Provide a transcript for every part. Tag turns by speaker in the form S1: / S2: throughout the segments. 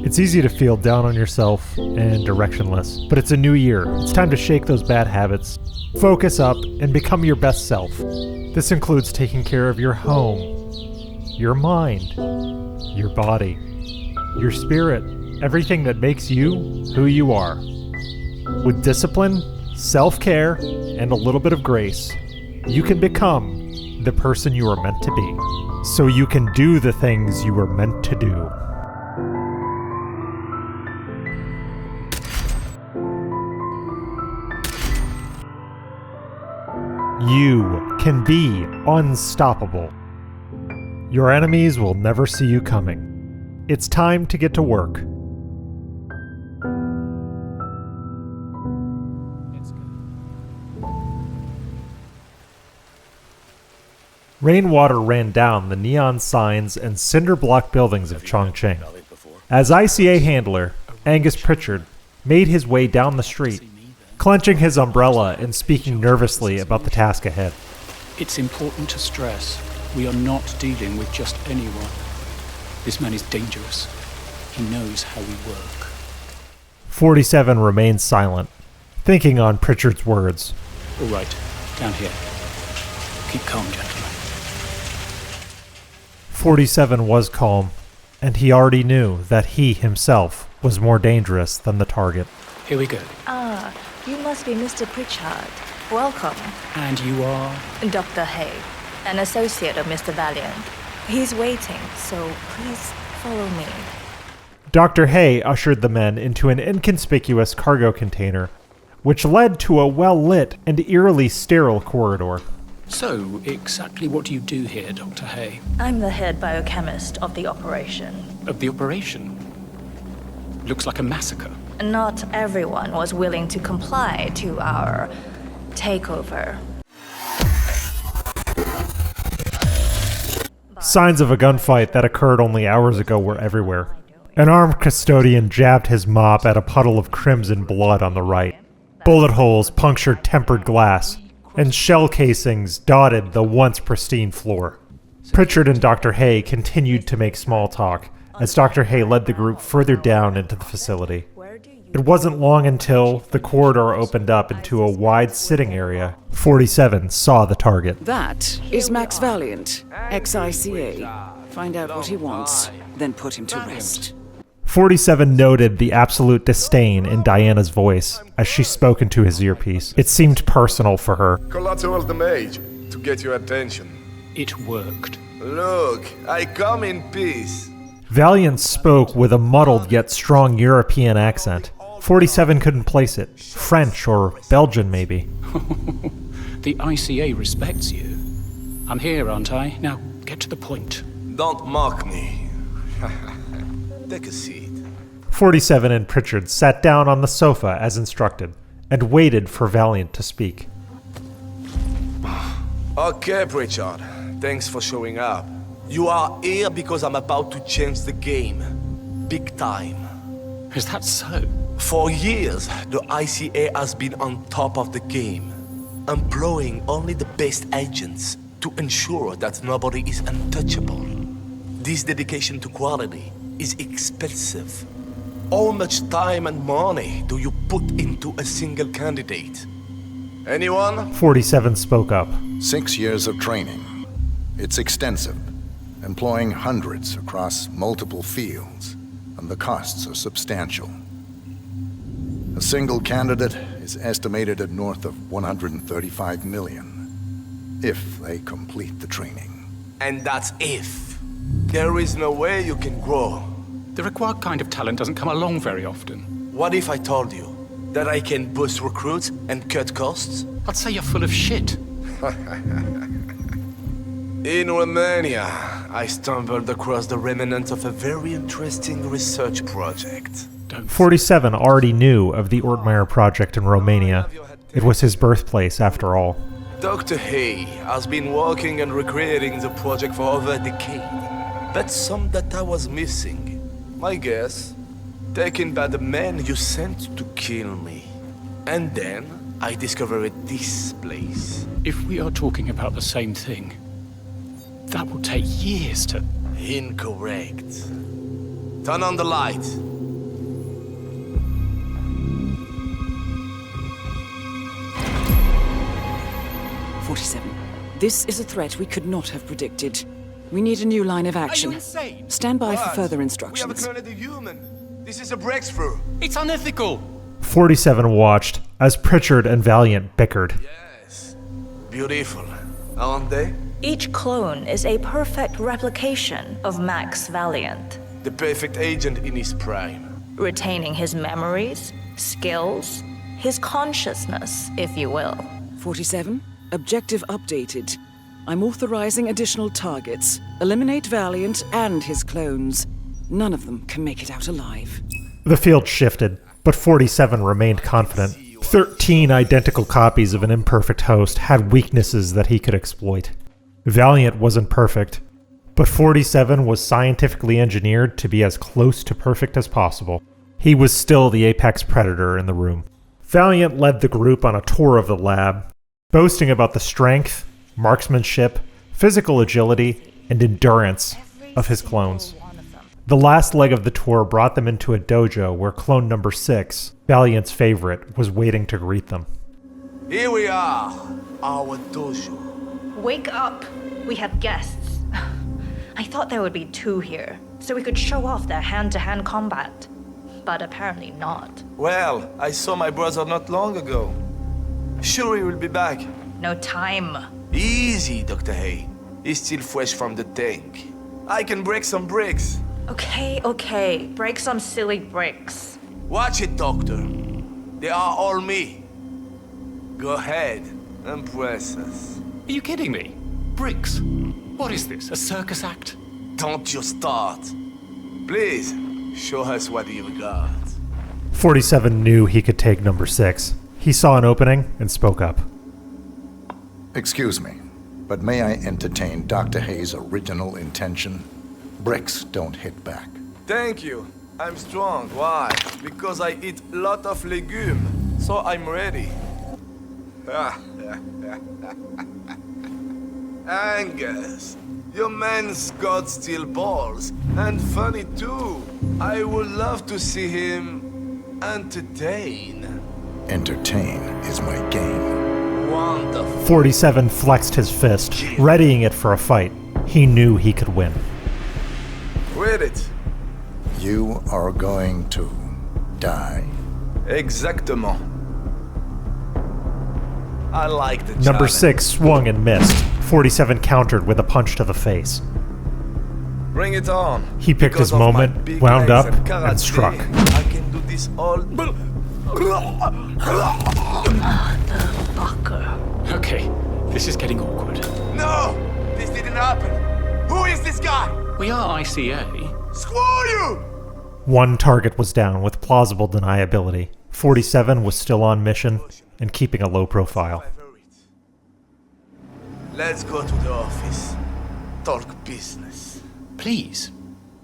S1: It's easy to feel down on yourself and directionless, but it's a new year. It's time to shake those bad habits, focus up, and become your best self. This includes taking care of your home, your mind, your body, your spirit, everything that makes you who you are. With discipline, self-care, and a little bit of grace, you can become the person you are meant to be, so you can do the things you were meant to do. You can be unstoppable. Your enemies will never see you coming. It's time to get to work. Rainwater ran down the neon signs and cinder block buildings of Chongqing. As ICA handler, Angus Pritchard made his way down the street, clenching his umbrella and speaking nervously about the task ahead.
S2: It's important to stress, we are not dealing with just anyone. This man is dangerous. He knows how we work.
S1: 47 remained silent, thinking on Pritchard's words.
S2: All right, down here. Keep calm, gentlemen.
S1: 47 was calm, and he already knew that he himself was more dangerous than the target.
S2: Here we go.
S3: You must be Mr. Pritchard. Welcome.
S2: And you are?
S3: Dr. Hay, an associate of Mr. Valiant. He's waiting, so please follow me.
S1: Dr. Hay ushered the men into an inconspicuous cargo container, which led to a well-lit and eerily sterile corridor.
S2: So, exactly what do you do here, Dr. Hay?
S3: I'm the head biochemist of the operation.
S2: Of the operation? Looks like a massacre.
S3: Not everyone was willing to comply to our takeover.
S1: Signs of a gunfight that occurred only hours ago were everywhere. An armed custodian jabbed his mop at a puddle of crimson blood on the right. Bullet holes punctured tempered glass, and shell casings dotted the once pristine floor. Pritchard and Dr. Hay continued to make small talk as Dr. Hay led the group further down into the facility. It wasn't long until the corridor opened up into a wide sitting area. 47 saw the target.
S4: That is Max Valiant, ex-ICA. Find out what he wants, then put him to rest.
S1: 47 noted the absolute disdain in Diana's voice as she spoke into his earpiece. It seemed personal for her.
S5: Collateral damage to get your attention.
S2: It worked.
S5: Look, I come in peace.
S1: Valiant spoke with a muddled yet strong European accent. 47 couldn't place it. French or Belgian, maybe.
S2: The ICA respects you. I'm here, aren't I? Now, get to the point.
S5: Don't mock me. Take a seat.
S1: 47 and Pritchard sat down on the sofa as instructed, and waited for Valiant to speak.
S5: Okay, Pritchard. Thanks for showing up. You are here because I'm about to change the game. Big time.
S2: Is that so?
S5: For years, the ICA has been on top of the game, employing only the best agents to ensure that nobody is untouchable. This dedication to quality is expensive. How much time and money do you put into a single candidate? Anyone?
S1: 47 spoke up.
S6: 6 years of training. It's extensive, employing hundreds across multiple fields, and the costs are substantial. A single candidate is estimated at north of 135 million, if they complete the training.
S5: And that's if. There is no way you can grow.
S2: The required kind of talent doesn't come along very often.
S5: What if I told you that I can boost recruits and cut costs?
S2: I'd say you're full of shit.
S5: In Romania, I stumbled across the remnants of a very interesting research project.
S1: 47 already knew of the Ortmeyer project in Romania. It was his birthplace, after all.
S5: Dr. Hay has been working and recreating the project for over a decade. But some data was missing. My guess, taken by the man you sent to kill me. And then I discovered this place.
S2: If we are talking about the same thing, that will take years to...
S5: Incorrect. Turn on the light.
S4: This is a threat we could not have predicted. We need a new line of action.
S5: Are you insane?
S4: Stand by for further
S5: We
S4: instructions.
S5: have cloned a human. This is a breakthrough.
S2: It's unethical.
S1: 47 watched as Pritchard and Valiant bickered.
S5: Yes. Beautiful, aren't they?
S3: Each clone is a perfect replication of Max Valiant,
S5: The perfect agent in his prime.
S3: retaining his memories, skills, his consciousness, if you will.
S4: 47, objective updated. I'm authorizing additional targets. Eliminate Valiant and his clones. None of them can make it out alive.
S1: The field shifted, but 47 remained confident. 13 identical copies of an imperfect host had weaknesses that he could exploit. Valiant wasn't perfect, but 47 was scientifically engineered to be as close to perfect as possible. He was still the apex predator in the room. Valiant led the group on a tour of the lab, boasting about the strength, marksmanship, physical agility, and endurance of his clones. The last leg of the tour brought them into a dojo where clone number 6, Valiant's favorite, was waiting to greet them.
S5: Here we are, our dojo.
S3: Wake up! We have guests. I thought there would be 2 here, so we could show off their hand-to-hand combat. But apparently not.
S5: Well, I saw my brother not long ago. Sure he will be back.
S3: No time.
S5: Easy, Dr. Hay. He's still fresh from the tank. I can break some bricks.
S3: Okay. Break some silly bricks.
S5: Watch it, Doctor. They are all me. Go ahead, impress us.
S2: Are you kidding me? Bricks? What is this, a circus act?
S5: Don't you start. Please, show us what you've got.
S1: 47 knew he could take number 6. He saw an opening and spoke up.
S6: Excuse me, but may I entertain Dr. Hay's original intention? Bricks don't hit back.
S5: Thank you. I'm strong. Why? Because I eat a lot of legume, so I'm ready. Angus, your man's got steel balls, and funny too. I would love to see him entertain.
S6: Entertain is my game.
S5: Wonderful.
S1: 47 flexed his fist, readying it for a fight. He knew he could win.
S5: Read it.
S6: You are going to die.
S5: Exactement. I like the
S1: Number
S5: challenge.
S1: 6 swung and missed. 47 countered with a punch to the face.
S5: Bring it on.
S1: He picked
S5: Because
S1: his
S5: of my
S1: moment,
S5: big
S1: wound
S5: legs
S1: up,
S5: karate,
S1: and struck.
S5: I can do this all.
S3: Fucker.
S2: Okay, this is getting awkward.
S5: No! This didn't happen! Who is this guy?
S2: We are ICA.
S5: Screw you!
S1: One target was down with plausible deniability. 47 was still on mission and keeping a low profile.
S5: Let's go to the office. Talk business.
S2: Please.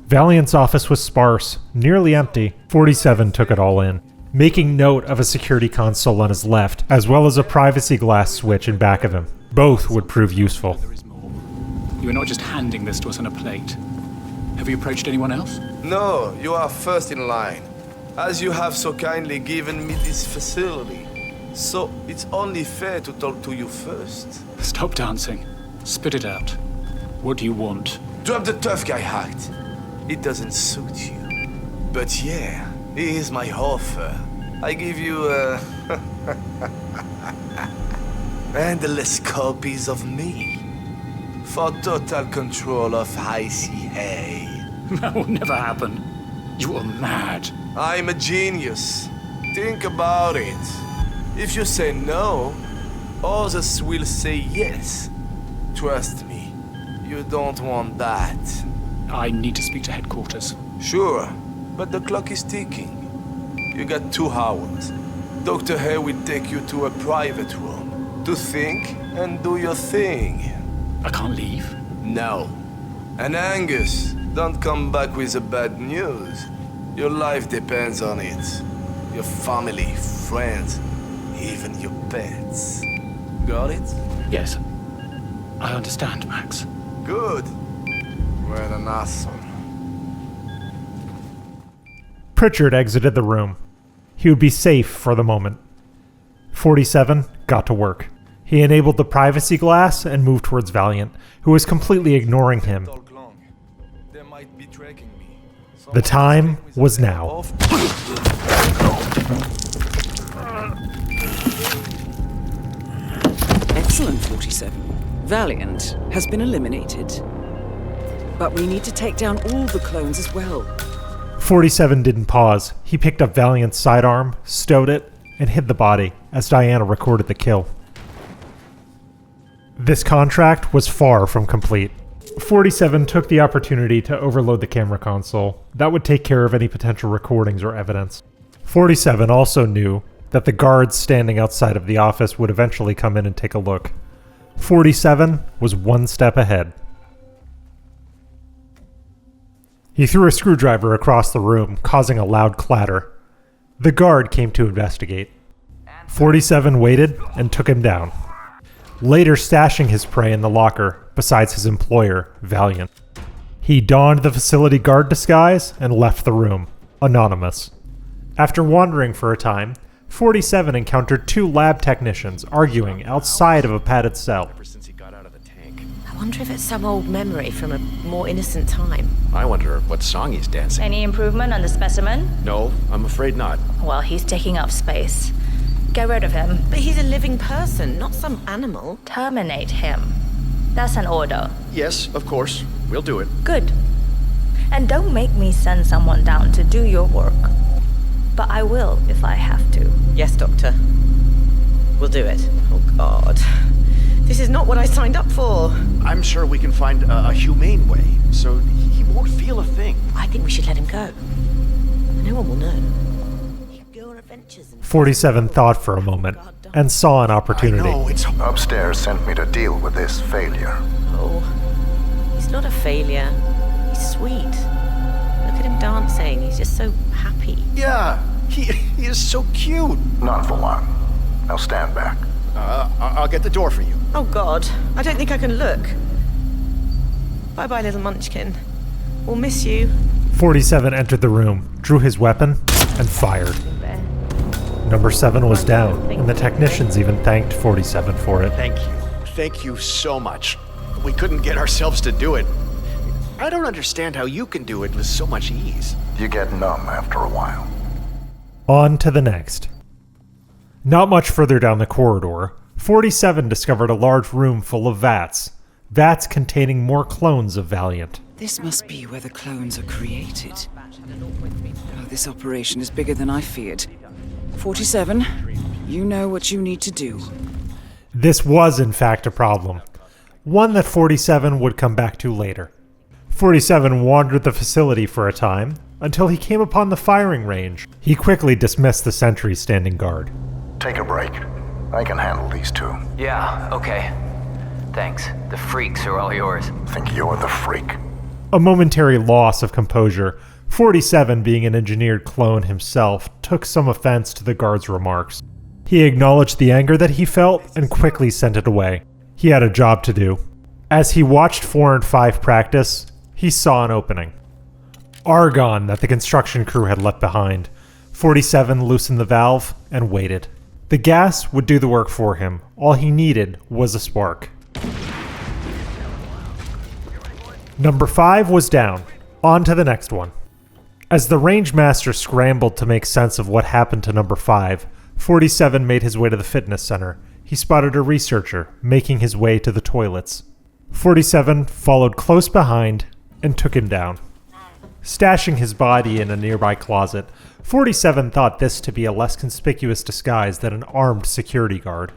S1: Valiant's office was sparse, nearly empty. 47 took it all in, making note of a security console on his left, as well as a privacy glass switch in back of him. Both would prove useful.
S2: There is more. You are not just handing this to us on a plate. Have you approached anyone else?
S5: No, you are first in line. As you have so kindly given me this facility. So it's only fair to talk to you first.
S2: Stop dancing. Spit it out. What do you want?
S5: Drop the tough guy act. It doesn't suit you. But yeah, here's my offer. I give you endless copies of me. For total control of ICA.
S2: That will never happen. You are mad.
S5: I'm a genius. Think about it. If you say no, others will say yes. Trust me, you don't want that.
S2: I need to speak to headquarters.
S5: Sure, but the clock is ticking. You got 2 hours. Dr. Hay will take you to a private room to think and do your thing.
S2: I can't leave.
S5: No. And Angus, don't come back with the bad news. Your life depends on it. Your family, friends, even your pets. Got it?
S2: Yes. I understand, Max.
S5: Good. What an asshole.
S1: Pritchard exited the room. He would be safe for the moment. 47 got to work. He enabled the privacy glass and moved towards Valiant, who was completely ignoring him.
S5: They might be tracking me.
S1: The time was now.
S4: Excellent, 47. Valiant has been eliminated. But we need to take down all the clones as well.
S1: 47 didn't pause. He picked up Valiant's sidearm, stowed it, and hid the body as Diana recorded the kill. This contract was far from complete. 47 took the opportunity to overload the camera console. That would take care of any potential recordings or evidence. 47 also knew that the guards standing outside of the office would eventually come in and take a look. 47 was one step ahead. He threw a screwdriver across the room, causing a loud clatter. The guard came to investigate. 47 waited and took him down, later stashing his prey in the locker besides his employer, Valiant. He donned the facility guard disguise and left the room, anonymous. After wandering for a time, 47 encountered two lab technicians arguing outside of a padded cell.
S7: I wonder if it's some old memory from a more innocent time.
S8: I wonder what song he's dancing.
S3: Any improvement on the specimen?
S8: No, I'm afraid not.
S3: Well, he's taking up space. Get rid of him.
S7: But he's a living person, not some animal.
S3: Terminate him. That's an order.
S8: Yes, of course. We'll do it.
S3: Good. And don't make me send someone down to do your work. But I will if I have to.
S7: Yes, Doctor. We'll do it. Oh, God. This is not what I signed up for.
S8: I'm sure we can find a humane way, so he won't feel a thing.
S7: I think we should let him go. No one will know. He can go on adventures and...
S1: 47 thought for a moment and saw an opportunity.
S8: No, it's...
S6: Upstairs sent me to deal with this failure.
S7: Oh, he's not a failure. He's sweet. Look at him dancing. He's just so happy.
S8: Yeah, he is so cute.
S6: Not for long. Now stand back.
S8: I'll get the door for you.
S7: Oh, God. I don't think I can look. Bye-bye, little munchkin. We'll miss you.
S1: 47 entered the room, drew his weapon, and fired. Number 7 was down, and the technicians even thanked 47 for it.
S8: Thank you. Thank you so much. We couldn't get ourselves to do it. I don't understand how you can do it with so much ease.
S6: You get numb after a while.
S1: On to the next. Not much further down the corridor, 47 discovered a large room full of vats. Vats containing more clones of Valiant.
S4: This must be where the clones are created. Oh, this operation is bigger than I feared. 47, you know what you need to do.
S1: This was in fact a problem. One that 47 would come back to later. 47 wandered the facility for a time, until he came upon the firing range. He quickly dismissed the sentry standing guard.
S6: Take a break. I can handle these two.
S9: Yeah, okay. Thanks. The freaks are all yours.
S6: Think you're the freak.
S1: A momentary loss of composure, 47 being an engineered clone himself, took some offense to the guard's remarks. He acknowledged the anger that he felt and quickly sent it away. He had a job to do. As he watched 4 and 5 practice, he saw an opening. Argon that the construction crew had left behind. 47 loosened the valve and waited. The gas would do the work for him. All he needed was a spark. Number 5 was down. On to the next one. As the range master scrambled to make sense of what happened to number 5, 47 made his way to the fitness center. He spotted a researcher making his way to the toilets. 47 followed close behind and took him down. Stashing his body in a nearby closet, 47 thought this to be a less conspicuous disguise than an armed security guard.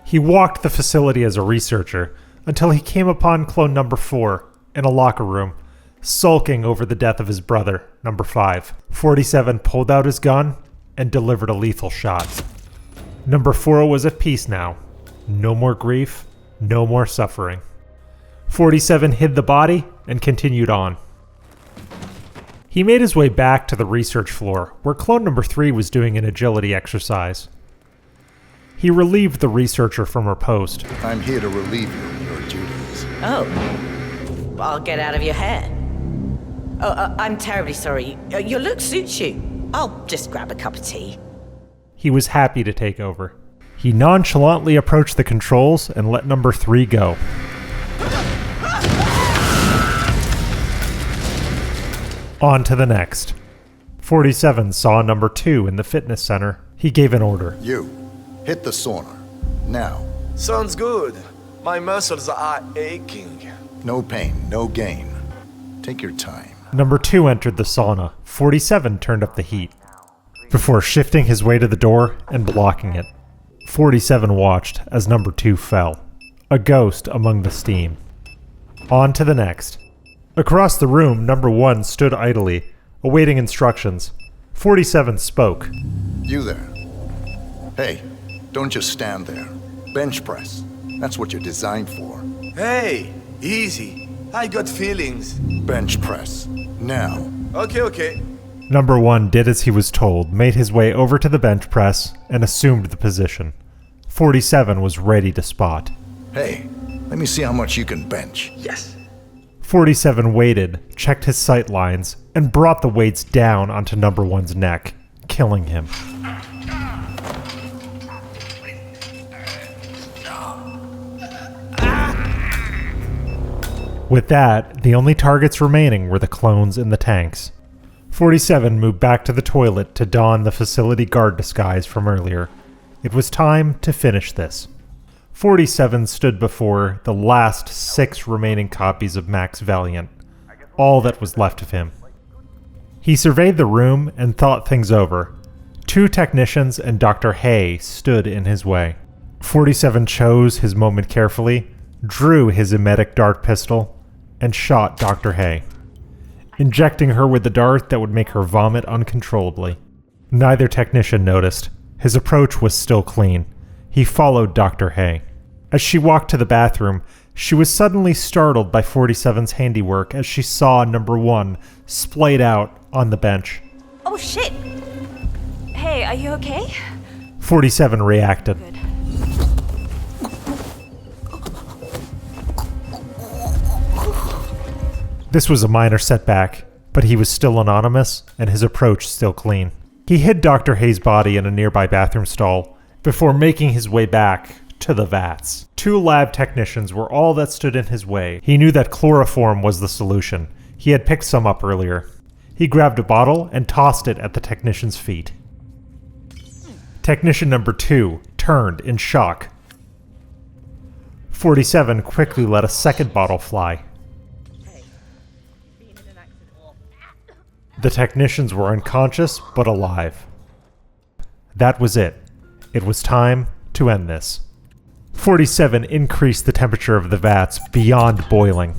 S1: He walked the facility as a researcher until he came upon clone number 4 in a locker room, sulking over the death of his brother, number 5. 47 pulled out his gun and delivered a lethal shot. Number 4 was at peace now. No more grief, no more suffering. 47 hid the body and continued on. He made his way back to the research floor, where clone number 3 was doing an agility exercise. He relieved the researcher from her post.
S6: I'm here to relieve you of your duties.
S7: Oh. I'll get out of your hair. Oh, I'm terribly sorry. Your look suits you. I'll just grab a cup of tea.
S1: He was happy to take over. He nonchalantly approached the controls and let number 3 go. On to the next. 47 saw number 2 in the fitness center. He gave an order.
S6: You, hit the sauna. Now.
S5: Sounds good. My muscles are aching.
S6: No pain, no gain. Take your time.
S1: Number 2 entered the sauna. 47 turned up the heat, before shifting his way to the door and blocking it. 47 watched as number 2 fell, a ghost among the steam. On to the next. Across the room, number 1 stood idly, awaiting instructions. 47 spoke.
S6: You there. Hey, don't just stand there. Bench press. That's what you're designed for.
S5: Hey, easy. I got feelings.
S6: Bench press. Now.
S5: Okay.
S1: Number 1 did as he was told, made his way over to the bench press, and assumed the position. 47 was ready to spot.
S6: Hey, let me see how much you can bench.
S5: Yes.
S1: 47 waited, checked his sight lines, and brought the weights down onto number 1's neck, killing him. With that, the only targets remaining were the clones in the tanks. 47 moved back to the toilet to don the facility guard disguise from earlier. It was time to finish this. 47 stood before the last 6 remaining copies of Max Valiant, all that was left of him. He surveyed the room and thought things over. 2 technicians and Dr. Hay stood in his way. 47 chose his moment carefully, drew his emetic dart pistol, and shot Dr. Hay, injecting her with the dart that would make her vomit uncontrollably. Neither technician noticed. His approach was still clean. He followed Dr. Hay. As she walked to the bathroom, she was suddenly startled by 47's handiwork as she saw number 1 splayed out on the bench.
S3: Oh shit! Hey, are you okay?
S1: 47 reacted.
S3: Good.
S1: This was a minor setback, but he was still anonymous and his approach still clean. He hid Dr. Hay's body in a nearby bathroom stall before making his way back to the vats. 2 lab technicians were all that stood in his way. He knew that chloroform was the solution. He had picked some up earlier. He grabbed a bottle and tossed it at the technician's feet. Technician number 2 turned in shock. 47 quickly let a second bottle fly. The technicians were unconscious but alive. That was it. It was time to end this. 47 increased the temperature of the vats beyond boiling.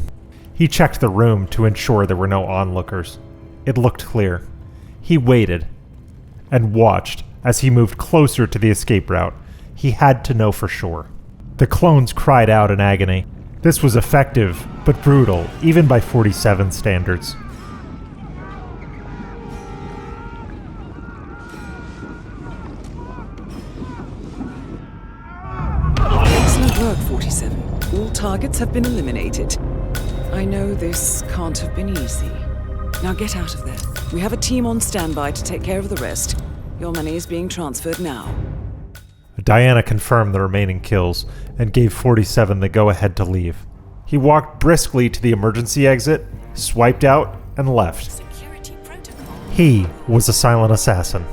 S1: He checked the room to ensure there were no onlookers. It looked clear. He waited and watched as he moved closer to the escape route. He had to know for sure. The clones cried out in agony. This was effective, but brutal, even by 47 standards.
S4: Excellent work, 47. All targets have been eliminated. I know this can't have been easy. Now get out of there. We have a team on standby to take care of the rest. Your money is being transferred now.
S1: Diana confirmed the remaining kills and gave 47 the go-ahead to leave. He walked briskly to the emergency exit, swiped out, and left. He was a silent assassin.